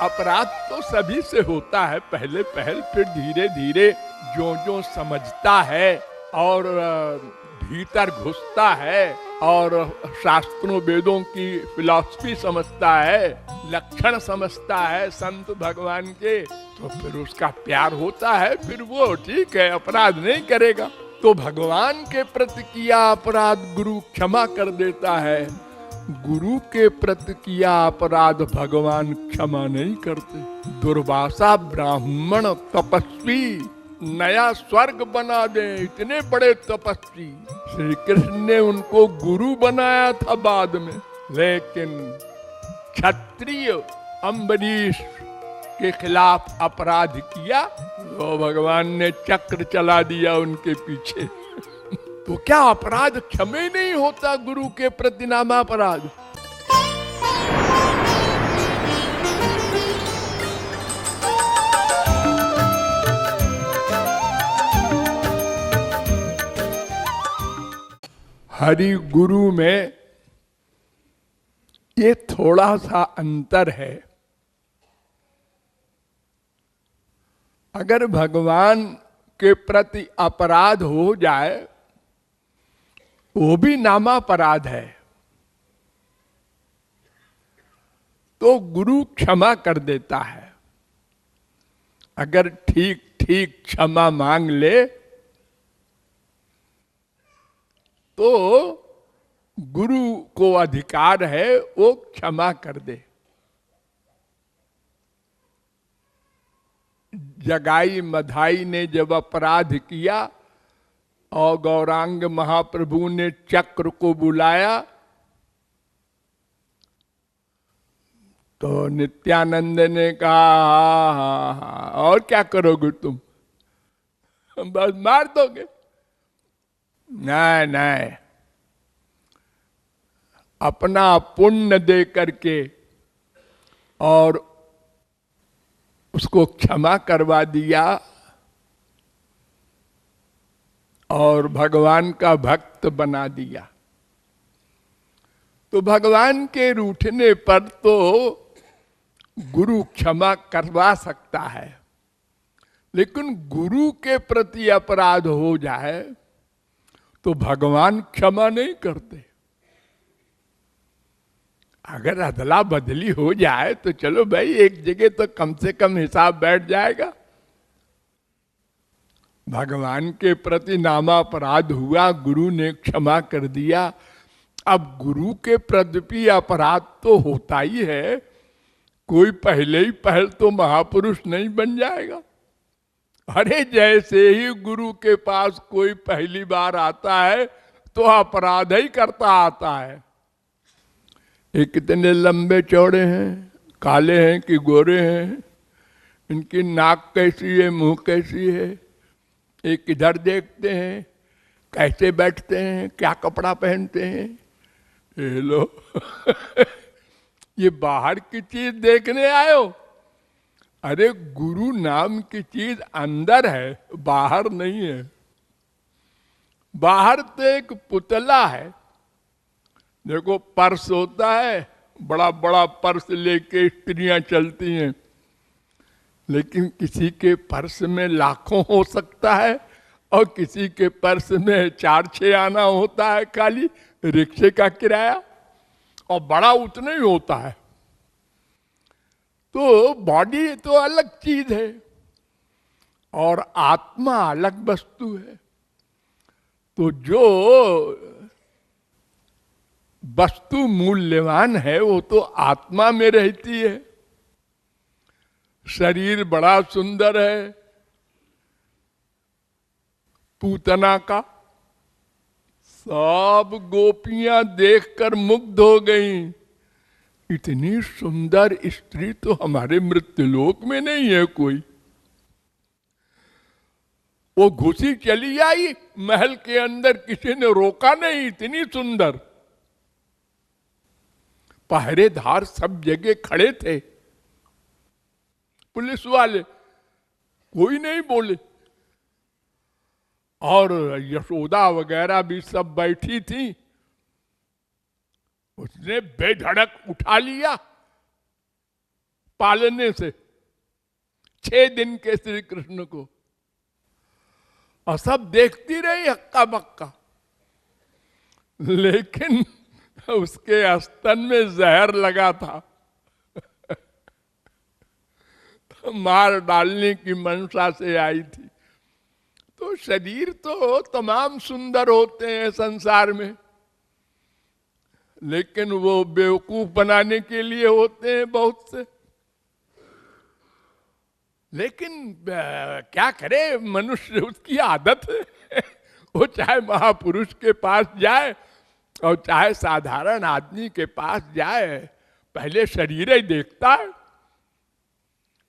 अपराध तो सभी से होता है पहले पहल, फिर धीरे धीरे जो जो समझता है और भीतर घुसता है और शास्त्रों वेदों की फिलॉसफी समझता है, लक्षण समझता है संत भगवान के, तो फिर उसका प्यार होता है, फिर वो ठीक है, अपराध नहीं करेगा। तो भगवान के प्रति किया अपराध गुरु क्षमा कर देता है, गुरु के प्रति किया अपराध भगवान क्षमा नहीं करते। दुर्वासा ब्राह्मण तपस्वी नया स्वर्ग बना दे, इतने बड़े तपस्वी, श्री कृष्ण ने उनको गुरु बनाया था बाद में, लेकिन क्षत्रिय अम्बरीश के खिलाफ अपराध किया तो भगवान ने चक्र चला दिया उनके पीछे। तो क्या अपराध क्षमे नहीं होता गुरु के प्रति नामापराध? हरि गुरु में ये थोड़ा सा अंतर है। अगर भगवान के प्रति अपराध हो जाए वो भी नामापराध है, तो गुरु क्षमा कर देता है। अगर ठीक ठीक क्षमा मांग ले तो गुरु को अधिकार है वो क्षमा कर दे। जगाई मधाई ने जब अपराध किया और गौरांग महाप्रभु ने चक्र को बुलाया तो नित्यानंद ने कहा और क्या करोगे तुम, बस मार दोगे? नहीं नहीं, अपना पुण्य दे करके और उसको क्षमा करवा दिया और भगवान का भक्त बना दिया। तो भगवान के रूठने पर तो गुरु क्षमा करवा सकता है, लेकिन गुरु के प्रति अपराध हो जाए तो भगवान क्षमा नहीं करते। अगर अदला बदली हो जाए तो चलो भाई, एक जगह तो कम से कम हिसाब बैठ जाएगा। भगवान के प्रति नामापराध हुआ, गुरु ने क्षमा कर दिया। अब गुरु के प्रति अपराध तो होता ही है, कोई पहले ही पहल तो महापुरुष नहीं बन जाएगा। अरे जैसे ही गुरु के पास कोई पहली बार आता है तो अपराध ही करता आता है। ये कितने लंबे चौड़े हैं, काले हैं कि गोरे हैं, इनकी नाक कैसी है, मुंह कैसी है, एक इधर देखते हैं, कैसे बैठते हैं, क्या कपड़ा पहनते हैं, ये लो ये बाहर की चीज देखने आयो? अरे गुरु नाम की चीज अंदर है, बाहर नहीं है। बाहर तो एक पुतला है। देखो पर्स होता है, बड़ा बड़ा पर्स लेके स्त्रियां चलती हैं, लेकिन किसी के पर्स में लाखों हो सकता है और किसी के पर्स में 4-6 आना होता है, खाली रिक्शे का किराया, और बड़ा उतना ही होता है। तो बॉडी तो अलग चीज है और आत्मा अलग वस्तु है। तो जो वस्तु मूल्यवान है वो तो आत्मा में रहती है। शरीर बड़ा सुंदर है पूतना का, सब गोपियां देखकर मुग्ध हो गईं। इतनी सुंदर स्त्री तो हमारे मृत्युलोक में नहीं है कोई। वो घुसी चली आई महल के अंदर, किसी ने रोका नहीं, इतनी सुंदर। पहरेदार सब जगह खड़े थे, पुलिस वाले, कोई नहीं बोले। और यशोदा वगैरह भी सब बैठी थी। उसने बेधड़क उठा लिया, पालने से 6 दिन के श्री कृष्ण को, और सब देखती रही हक्का बक्का, लेकिन उसके स्तन में जहर लगा था तो मार डालने की मंशा से आई थी। तो शरीर तो तमाम सुंदर होते हैं संसार में, लेकिन वो बेवकूफ बनाने के लिए होते हैं बहुत से। लेकिन क्या करे मनुष्य, उसकी आदत है वो चाहे महापुरुष के पास जाए और चाहे साधारण आदमी के पास जाए, पहले शरीर ही देखता है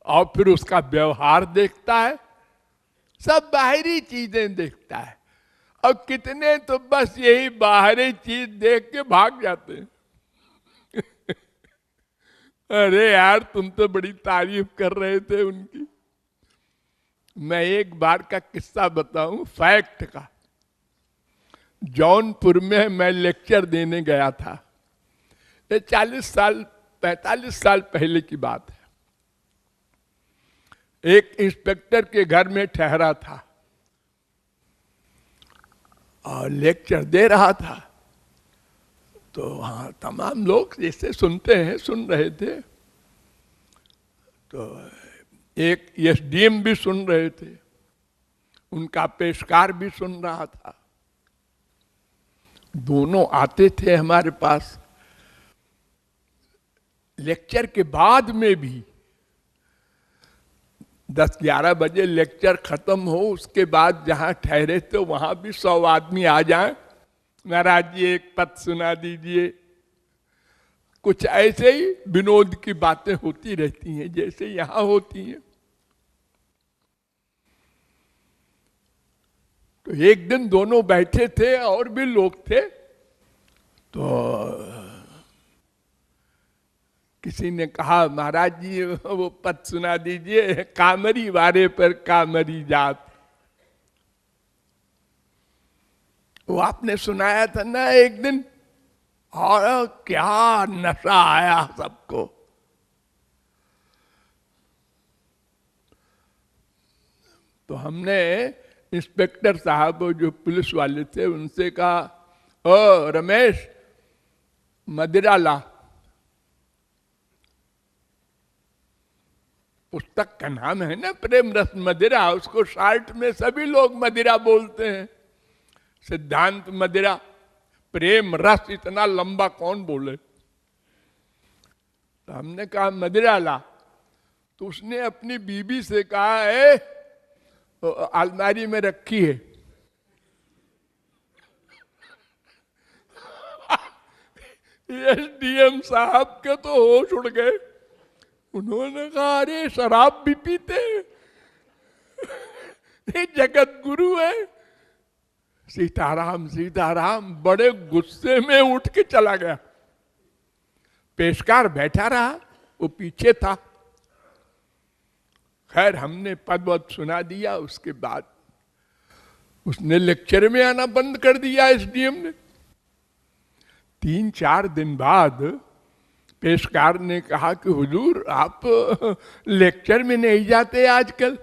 और फिर उसका व्यवहार देखता है, सब बाहरी चीजें देखता है। और कितने तो बस यही बाहरी चीज देख के भाग जाते हैं अरे यार तुम तो बड़ी तारीफ कर रहे थे उनकी। मैं एक बार का किस्सा बताऊं, फैक्ट का। जौनपुर में मैं लेक्चर देने गया था, ये 45 साल पहले की बात है। एक इंस्पेक्टर के घर में ठहरा था और लेक्चर दे रहा था। तो वहां तमाम लोग जैसे सुनते हैं सुन रहे थे। तो एक एसडीएम भी सुन रहे थे, उनका पेशकार भी सुन रहा था। दोनों आते थे हमारे पास। लेक्चर के बाद में भी 10-11 बजे लेक्चर खत्म हो, उसके बाद जहां ठहरे थे वहां भी 100 आदमी आ जाएं, महाराज जी एक पद सुना दीजिए। कुछ ऐसे ही विनोद की बातें होती रहती हैं जैसे यहां होती हैं। तो एक दिन दोनों बैठे थे और भी लोग थे। तो किसी ने कहा महाराज जी वो पद सुना दीजिए, कामरी वारे पर कामरी जात। वो आपने सुनाया था ना एक दिन, और क्या नशा आया सबको। तो हमने इंस्पेक्टर साहब जो पुलिस वाले थे उनसे कहा, ओ रमेश मदिरा ला। पुस्तक का नाम है ना प्रेम रस मदिरा, उसको शार्ट में सभी लोग मदिरा बोलते हैं। सिद्धांत मदिरा, प्रेम रस इतना लंबा कौन बोले। तो हमने कहा मदिरा ला। तो उसने अपनी बीबी से कहा है अलमारी में रखी है। एसडीएम साहब के तो होश उड़ गए। उन्होंने कहा अरे शराब भी पीते ये जगत गुरु है। सीताराम सीताराम, बड़े गुस्से में उठ के चला गया। पेशकार बैठा रहा, वो पीछे था। खैर हमने पद वद सुना दिया। उसके बाद उसने लेक्चर में आना बंद कर दिया एसडीएम ने। 3-4 दिन बाद पेशकार ने कहा कि हुजूर आप लेक्चर में नहीं जाते आजकल।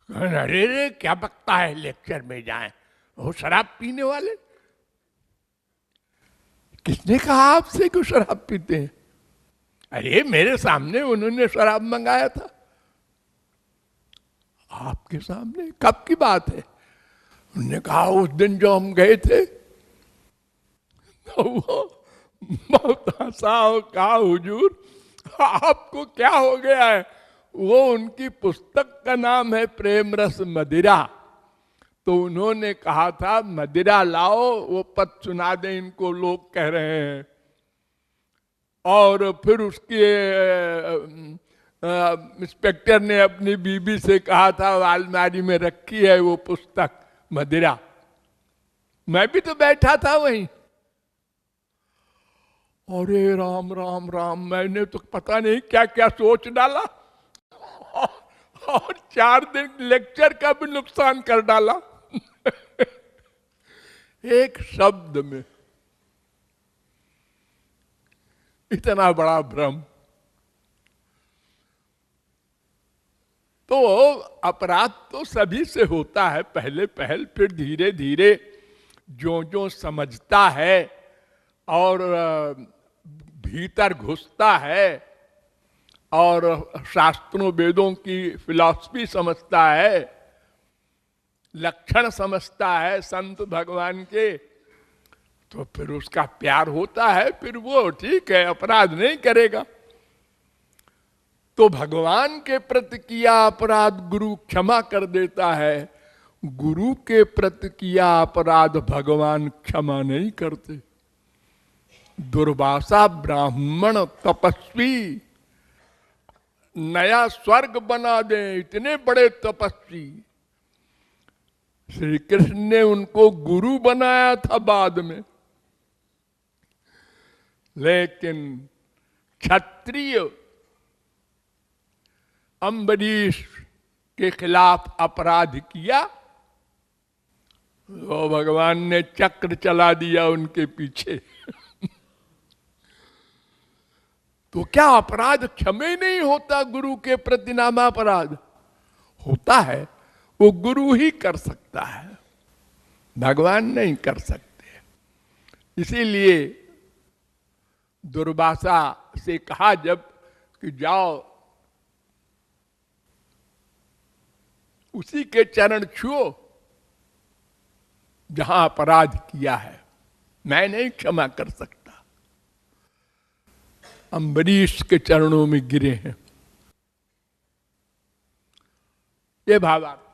अरे रे क्या बकता है लेक्चर में जाएं, वो शराब पीने वाले। किसने कहा आपसे कि शराब पीते हैं? अरे मेरे सामने उन्होंने शराब मंगाया था। आपके सामने? कब की बात है? उन्होंने कहा उस दिन जो हम गए थे। तो वो बहुत हंसा और कहा हुजूर आपको क्या हो गया है? वो उनकी पुस्तक का नाम है प्रेम रस मदिरा। तो उन्होंने कहा था मदिरा लाओ, वो पद सुना दे इनको, लोग कह रहे हैं। और फिर उसके इंस्पेक्टर ने अपनी बीबी से कहा था अलमारी में रखी है वो पुस्तक मदिरा। मैं भी तो बैठा था वहीं। अरे राम राम राम, मैंने तो पता नहीं क्या क्या सोच डाला और 4 दिन लेक्चर का भी नुकसान कर डाला एक शब्द में इतना बड़ा भ्रम। तो अपराध तो सभी से होता है पहले पहल, फिर धीरे धीरे जो जो समझता है और भीतर घुसता है और शास्त्रों वेदों की फिलॉसफी समझता है, लक्षण समझता है संत भगवान के, तो फिर उसका प्यार होता है, फिर वो ठीक है, अपराध नहीं करेगा। तो भगवान के प्रति किया अपराध गुरु क्षमा कर देता है, गुरु के प्रति किया अपराध भगवान क्षमा नहीं करते। दुर्वासा ब्राह्मण तपस्वी नया स्वर्ग बना दें, इतने बड़े तपस्वी, श्री कृष्ण ने उनको गुरु बनाया था बाद में, लेकिन क्षत्रिय अम्बरीश के खिलाफ अपराध किया तो भगवान ने चक्र चला दिया उनके पीछे। तो क्या अपराध क्षमे नहीं होता? गुरु के प्रति नामापराध होता है, वो गुरु ही कर सकता है, भगवान नहीं कर सकते। इसीलिए दुर्वासा से कहा जब कि जाओ उसी के चरण छुओ जहां अपराध किया है, मैं नहीं क्षमा कर सकता। अम्बरीश के चरणों में गिरे हैं। ये भावार्थ